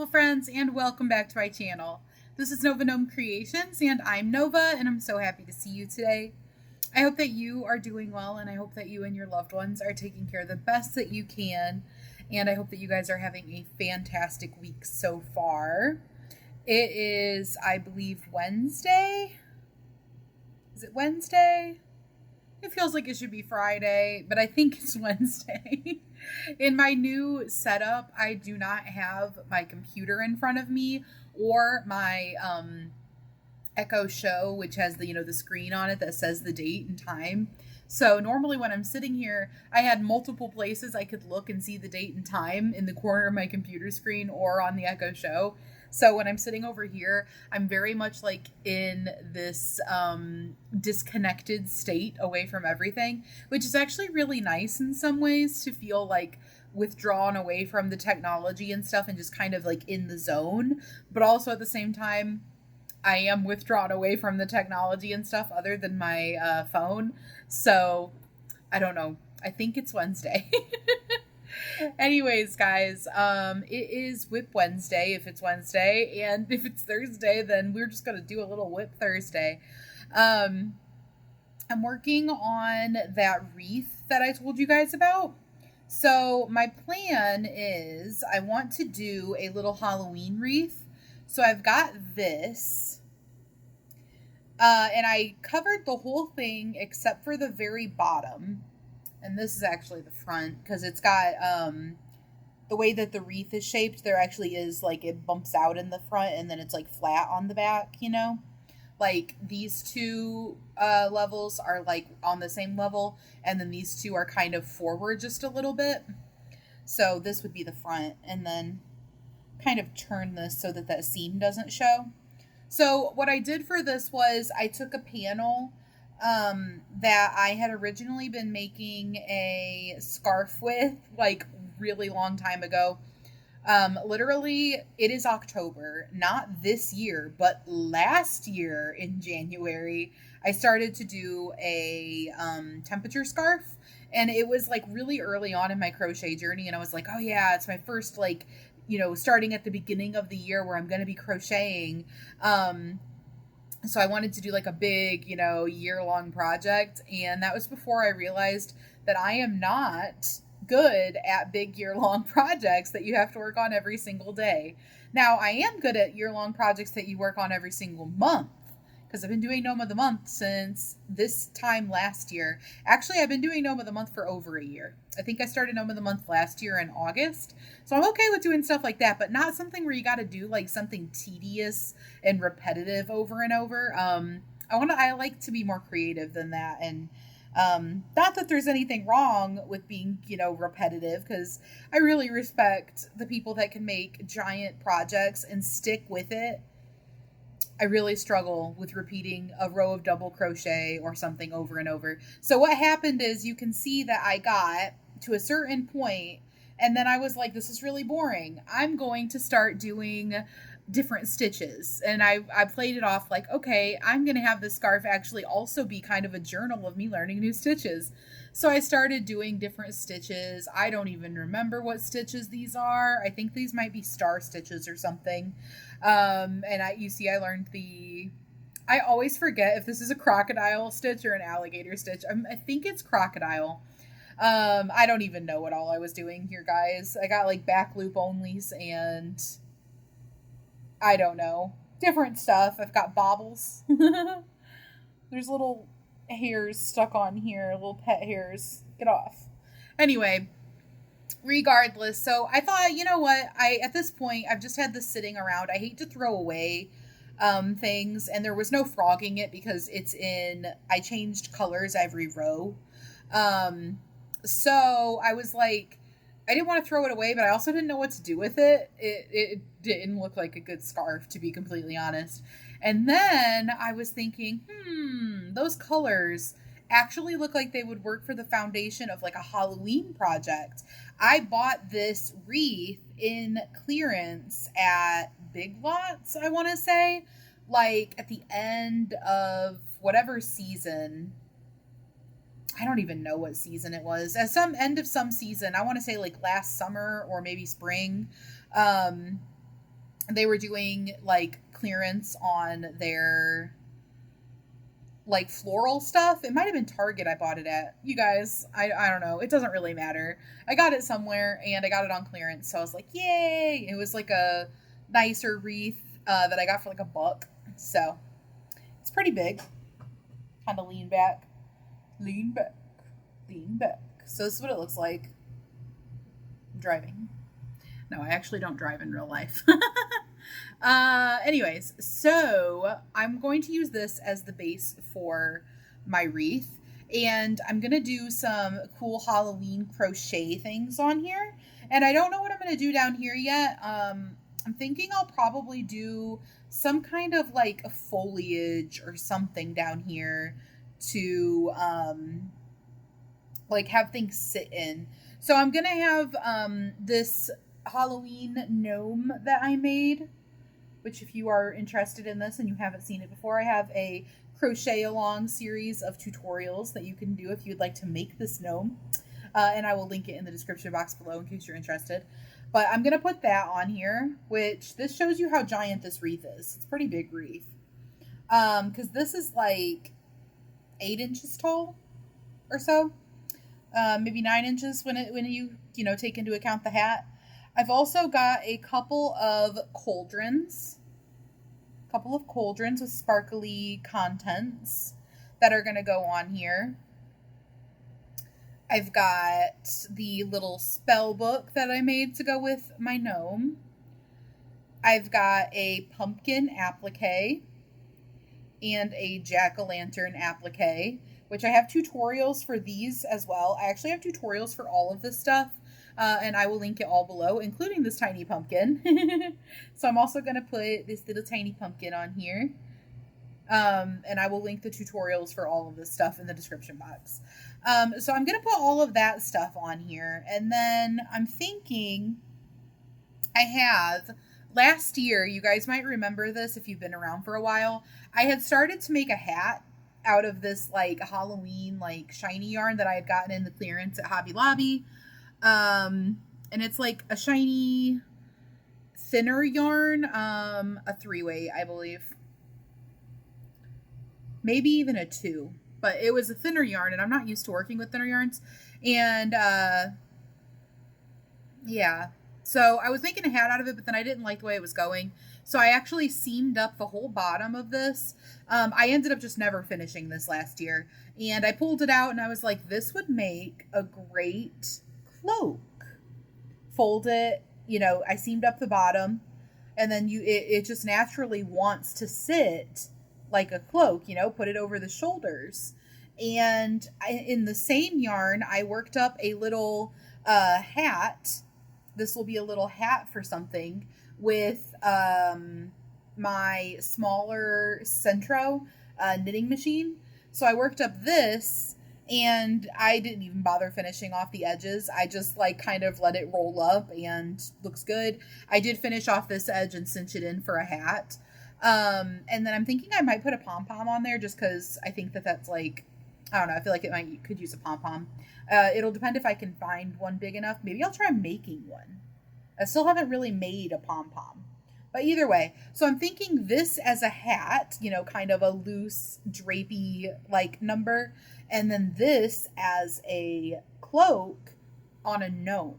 beautiful friends, and welcome back to my channel. This is Nova Gnome Creations, and I'm Nova, and I'm so happy to see you today. I hope that you are doing well, and I hope that you and your loved ones are taking care of the best that you can, and I hope that you guys are having a fantastic week so far. It is, I believe, Wednesday? Is it Wednesday? It feels like it should be Friday, but I think it's Wednesday. In my new setup, I do not have my computer in front of me or my Echo Show, which has the screen on it that says the date and time. So normally when I'm sitting here, I had multiple places I could look and see the date and time in the corner of my computer screen or on the Echo Show. So when I'm sitting over here, I'm very much like in this disconnected state away from everything, which is actually really nice in some ways to feel like withdrawn away from the technology and stuff and just kind of like in the zone. But also at the same time, I am withdrawn away from the technology and stuff other than my phone. So I don't know. I think it's Wednesday. Anyways, guys, it is Whip Wednesday if it's Wednesday, and if it's Thursday, then we're just gonna do a little Whip Thursday. I'm working on that wreath that I told you guys about. So my plan is I want to do a little Halloween wreath. So I've got this, and I covered the whole thing except for the very bottom. And this is actually the front because it's got the way that the wreath is shaped. There actually is like it bumps out in the front and then it's like flat on the back, like these two levels are like on the same level, and then these two are kind of forward just a little bit. So this would be the front, and then kind of turn this so that that seam doesn't show. So what I did for this was I took a panel that I had originally been making a scarf with like really long time ago. Literally it is October, not this year, but last year in January, I started to do a temperature scarf, and it was like really early on in my crochet journey. And I was like, oh yeah, it's my first like, starting at the beginning of the year where I'm going to be crocheting. So I wanted to do like a big, year-long project. And that was before I realized that I am not good at big year-long projects that you have to work on every single day. Now, I am good at year-long projects that you work on every single month, because I've been doing Gnome of the Month since this time last year. Actually, I've been doing Gnome of the Month for over a year. I think I started Gnome of the Month last year in August. So I'm okay with doing stuff like that, but not something where you got to do like something tedious and repetitive over and over. I like to be more creative than that. And not that there's anything wrong with being, repetitive, because I really respect the people that can make giant projects and stick with it. I really struggle with repeating a row of double crochet or something over and over. So what happened is you can see that I got to a certain point, and then I was like, this is really boring. I'm going to start doing different stitches. And I played it off like, okay, I'm going to have this scarf actually also be kind of a journal of me learning new stitches. So I started doing different stitches. I don't even remember what stitches these are. I think these might be star stitches or something. And I learned I always forget if this is a crocodile stitch or an alligator stitch. I think it's crocodile. I don't even know what all I was doing here, guys. I got like back loop onlys and I don't know. Different stuff. I've got baubles. There's little hairs stuck on here, little pet hairs. Get off. Anyway, regardless, so I thought, you know what? At this point, I've just had this sitting around. I hate to throw away things, and there was no frogging it because I changed colors every row. So I was like, I didn't want to throw it away, but I also didn't know what to do with it. It didn't look like a good scarf, to be completely honest. And then I was thinking, those colors actually look like they would work for the foundation of like a Halloween project. I bought this wreath in clearance at Big Lots, I want to say, like at the end of whatever season. I don't even know what season it was. At some end of some season, I want to say like last summer or maybe spring. they were doing like clearance on their like floral stuff. It might have been Target I bought it at. You guys, I don't know. It doesn't really matter. I got it somewhere and I got it on clearance. So I was like, yay. It was like a nicer wreath that I got for like $1. So it's pretty big. Kind of lean back. Lean back. Lean back. So this is what it looks like. I'm driving. No, I actually don't drive in real life. Anyways, so I'm going to use this as the base for my wreath, and I'm going to do some cool Halloween crochet things on here, and I don't know what I'm going to do down here yet. I'm thinking I'll probably do some kind of like a foliage or something down here to, like have things sit in. So I'm going to have, this Halloween gnome that I made, which if you are interested in this and you haven't seen it before, I have a crochet along series of tutorials that you can do if you'd like to make this gnome. And I will link it in the description box below in case you're interested. But I'm going to put that on here, which this shows you how giant this wreath is. It's a pretty big wreath. Because this is like 8 inches tall or so. Maybe 9 inches when you take into account the hat. I've also got a couple of cauldrons with sparkly contents that are going to go on here. I've got the little spell book that I made to go with my gnome. I've got a pumpkin applique and a jack-o'-lantern applique, which I have tutorials for these as well. I actually have tutorials for all of this stuff. And I will link it all below, including this tiny pumpkin. So I'm also going to put this little tiny pumpkin on here. And I will link the tutorials for all of this stuff in the description box. So I'm going to put all of that stuff on here. And then I'm thinking I have, last year, you guys might remember this if you've been around for a while, I had started to make a hat out of this like Halloween like shiny yarn that I had gotten in the clearance at Hobby Lobby. And it's like a shiny, thinner yarn, a 3-weight, I believe. Maybe even a 2, but it was a thinner yarn and I'm not used to working with thinner yarns. And, yeah, so I was making a hat out of it, but then I didn't like the way it was going. So I actually seamed up the whole bottom of this. I ended up just never finishing this last year, and I pulled it out and I was like, this would make a great cloak. Fold it, I seamed up the bottom, and then it just naturally wants to sit like a cloak, put it over the shoulders. And in the same yarn, I worked up a little hat. This will be a little hat for something with my smaller Centro knitting machine. So I worked up this, and I didn't even bother finishing off the edges. I just like kind of let it roll up and looks good. I did finish off this edge and cinch it in for a hat. And then I'm thinking I might put a pom-pom on there just because I think that's like, I don't know, I feel like could use a pom-pom. It'll depend if I can find one big enough. Maybe I'll try making one. I still haven't really made a pom-pom. But either way, so I'm thinking this as a hat, kind of a loose drapey like number, and then this as a cloak on a gnome.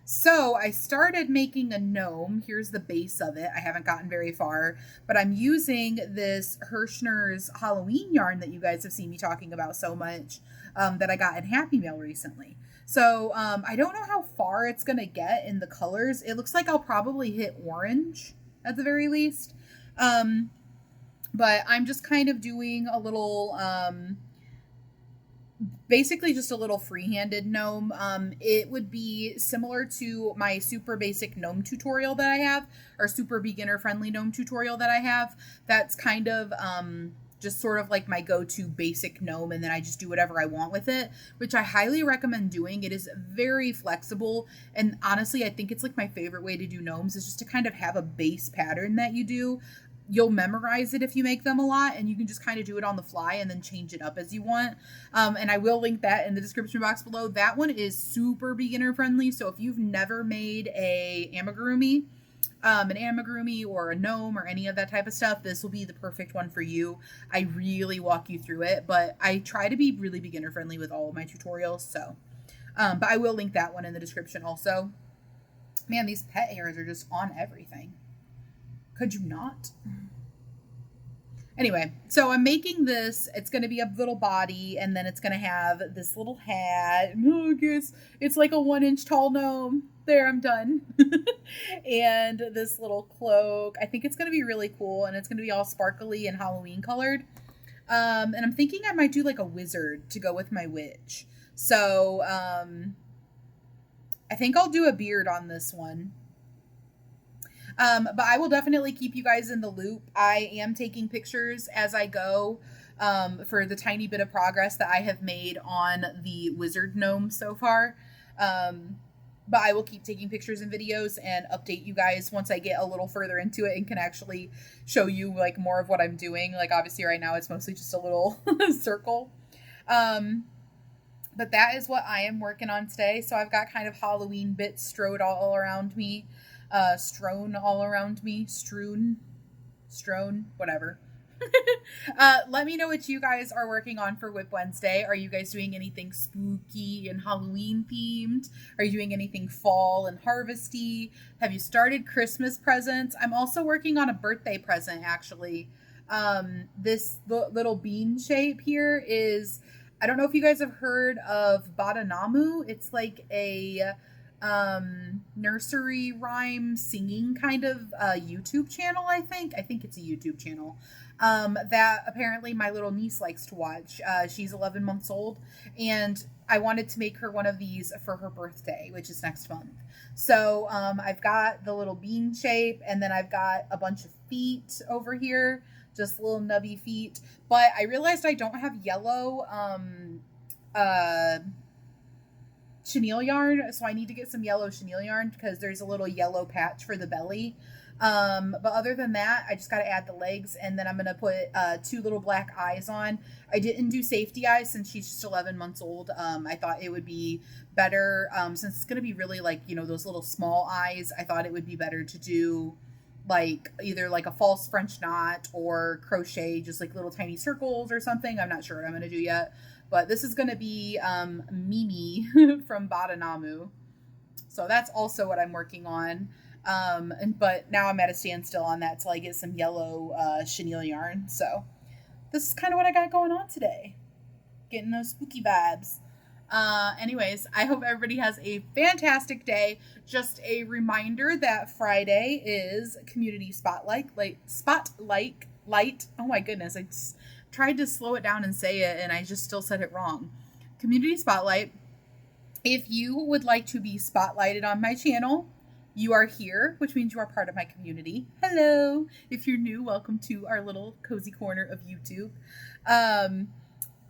So I started making a gnome. Here's the base of it. I haven't gotten very far, but I'm using this Hirschner's Halloween yarn that you guys have seen me talking about so much, that I got in Happy Mail recently. So I don't know how far it's going to get in the colors. It looks like I'll probably hit orange at the very least. But I'm just kind of doing a little, basically just a little free-handed gnome. It would be similar to my super basic gnome tutorial that I have, or super beginner friendly gnome tutorial that I have. That's kind of, just sort of like my go-to basic gnome, and then I just do whatever I want with it, which I highly recommend doing. It is very flexible, and honestly, I think it's like my favorite way to do gnomes is just to kind of have a base pattern that you do. You'll memorize it if you make them a lot, and you can just kind of do it on the fly and then change it up as you want. And I will link that in the description box below. That one is super beginner friendly, so if you've never made a amigurumi, an amigurumi or a gnome or any of that type of stuff, this will be the perfect one for you. I really walk you through it, but I try to be really beginner friendly with all of my tutorials. So, but I will link that one in the description also. Man, these pet hairs are just on everything. Could you not? Anyway, so I'm making this. It's going to be a little body, and then it's going to have this little hat. Oh, I guess it's like a 1-inch tall gnome. There, I'm done. And this little cloak. I think it's going to be really cool, and it's going to be all sparkly and Halloween colored. And I'm thinking I might do like a wizard to go with my witch. So I think I'll do a beard on this one. But I will definitely keep you guys in the loop. I am taking pictures as I go for the tiny bit of progress that I have made on the wizard gnome so far. But I will keep taking pictures and videos and update you guys once I get a little further into it and can actually show you like more of what I'm doing. Like obviously right now it's mostly just a little circle. But that is what I am working on today. So I've got kind of Halloween bits strewn all around me. Strewn, whatever. Let me know what you guys are working on for Whip Wednesday. Are you guys doing anything spooky and Halloween themed? Are you doing anything fall and harvesty? Have you started Christmas presents? I'm also working on a birthday present, actually. This little bean shape here is, I don't know if you guys have heard of Badanamu. It's like a nursery rhyme singing kind of YouTube channel. I think it's a YouTube channel that apparently my little niece likes to watch. She's 11 months old, and I wanted to make her one of these for her birthday, which is next month. So I've got the little bean shape, and then I've got a bunch of feet over here, just little nubby feet. But I realized I don't have yellow chenille yarn, so I need to get some yellow chenille yarn because there's a little yellow patch for the belly. But other than that, I just got to add the legs, and then I'm going to put 2 little black eyes on. I didn't do safety eyes since she's just 11 months old. I thought it would be better, since it's going to be really like, you know, those little small eyes. I thought it would be better to do like either like a false French knot or crochet, just like little tiny circles or something. I'm not sure what I'm going to do yet. But this is going to be Mimi from Badanamu. So that's also what I'm working on. But now I'm at a standstill on that till I get some yellow chenille yarn. So this is kind of what I got going on today. Getting those spooky vibes. Anyways, I hope everybody has a fantastic day. Just a reminder that Friday is Community Spotlight. Oh my goodness, I just tried to slow it down and say it, and I just still said it wrong. Community Spotlight. If you would like to be spotlighted on my channel, you are here, which means you are part of my community. Hello. If you're new, welcome to our little cozy corner of YouTube.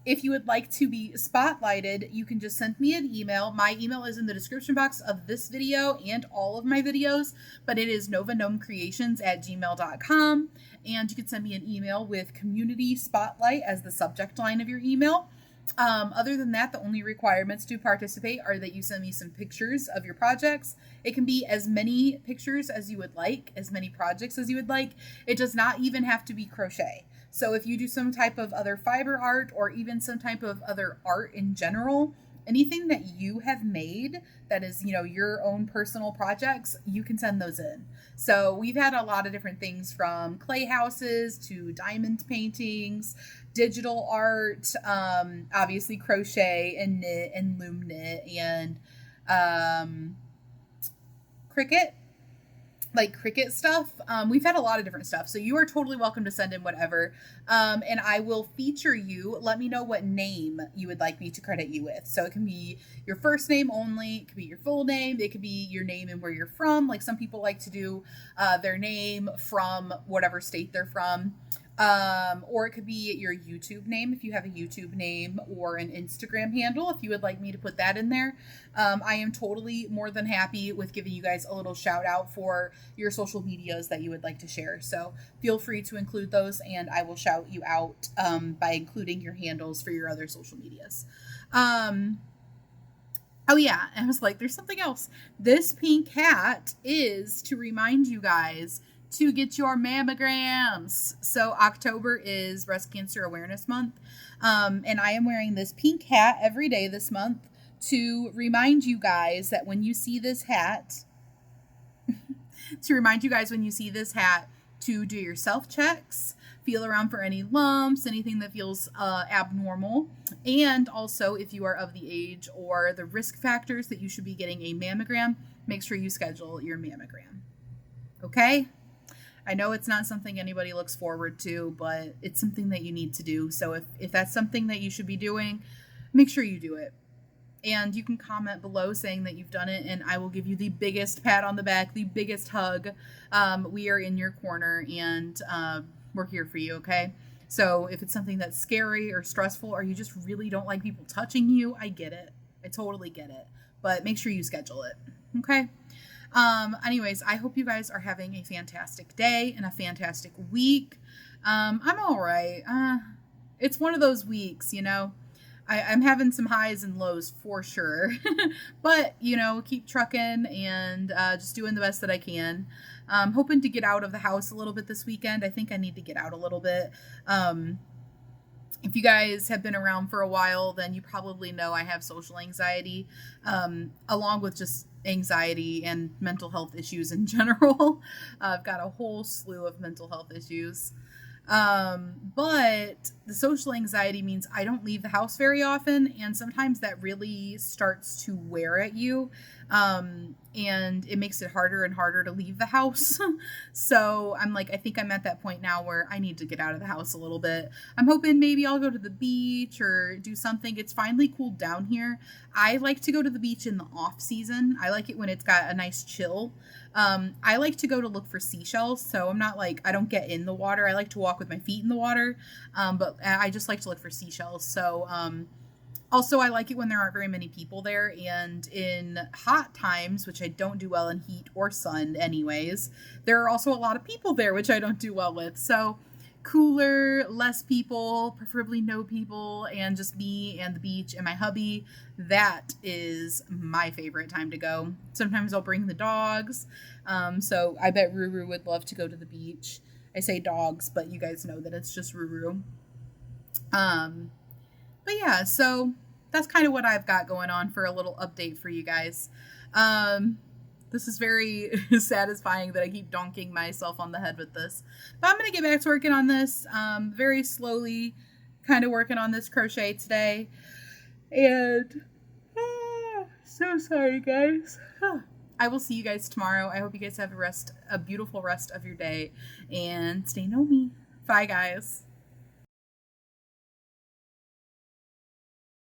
If you would like to be spotlighted, you can just send me an email. My email is in the description box of this video and all of my videos, but it is novagnomecreations@gmail.com. And you can send me an email with community spotlight as the subject line of your email. Other than that, the only requirements to participate are that you send me some pictures of your projects. It can be as many pictures as you would like, as many projects as you would like. It does not even have to be crochet. So if you do some type of other fiber art or even some type of other art in general, anything that you have made that is, you know, your own personal projects, you can send those in. So we've had a lot of different things from clay houses to diamond paintings, digital art, obviously crochet and knit and loom knit and Cricut stuff. We've had a lot of different stuff. So you are totally welcome to send in whatever. And I will feature you. Let me know what name you would like me to credit you with. So it can be your first name only. It could be your full name. It could be your name and where you're from. Like some people like to do their name from whatever state they're from. Or it could be your YouTube name if you have a YouTube name or an Instagram handle if you would like me to put that in there. I am totally more than happy with giving you guys a little shout out for your social medias that you would like to share. So feel free to include those and I will shout you out by including your handles for your other social medias. Oh yeah, and I was like, there's something else. This pink hat is to remind you guys to get your mammograms. So October is Breast Cancer Awareness Month, and I am wearing this pink hat every day this month to remind you guys that when you see this hat, to do your self checks, feel around for any lumps, anything that feels abnormal, and also if you are of the age or the risk factors that you should be getting a mammogram, make sure you schedule your mammogram. Okay? I know it's not something anybody looks forward to, but it's something that you need to do. So if that's something that you should be doing, make sure you do it. And you can comment below saying that you've done it, and I will give you the biggest pat on the back, the biggest hug. We are in your corner, and we're here for you, okay? So if it's something that's scary or stressful, or you just really don't like people touching you, I get it. I totally get it. But make sure you schedule it, okay? Anyways, I hope you guys are having a fantastic day and a fantastic week. I'm all right. It's one of those weeks, you know. I'm having some highs and lows for sure, but you know, keep trucking and just doing the best that I can. Hoping to get out of the house a little bit this weekend. I think I need to get out a little bit. If you guys have been around for a while, then you probably know I have social anxiety, along with just anxiety and mental health issues in general. I've got a whole slew of mental health issues. But the social anxiety means I don't leave the house very often, and sometimes that really starts to wear at you. And it makes it harder and harder to leave the house. So I'm like, I think I'm at that point now where I need to get out of the house a little bit. I'm hoping maybe I'll go to the beach or do something. It's finally cooled down here. I like to go to the beach in the off season. I like it when it's got a nice chill. I like to go to look for seashells. So I'm not like, I don't get in the water. I like to walk with my feet in the water. But I just like to look for seashells. So, also, I like it when there aren't very many people there, and in hot times, which I don't do well in heat or sun anyways, there are also a lot of people there, which I don't do well with. So cooler, less people, preferably no people, and just me and the beach and my hubby, that is my favorite time to go. Sometimes I'll bring the dogs, so I bet Ruru would love to go to the beach. I say dogs, but you guys know that it's just Ruru. But yeah, so that's kind of what I've got going on for a little update for you guys. This is very satisfying that I keep donking myself on the head with this. But I'm going to get back to working on this very slowly, kind of working on this crochet today. And so sorry, guys. I will see you guys tomorrow. I hope you guys have a beautiful rest of your day, and stay gnomey. Bye, guys.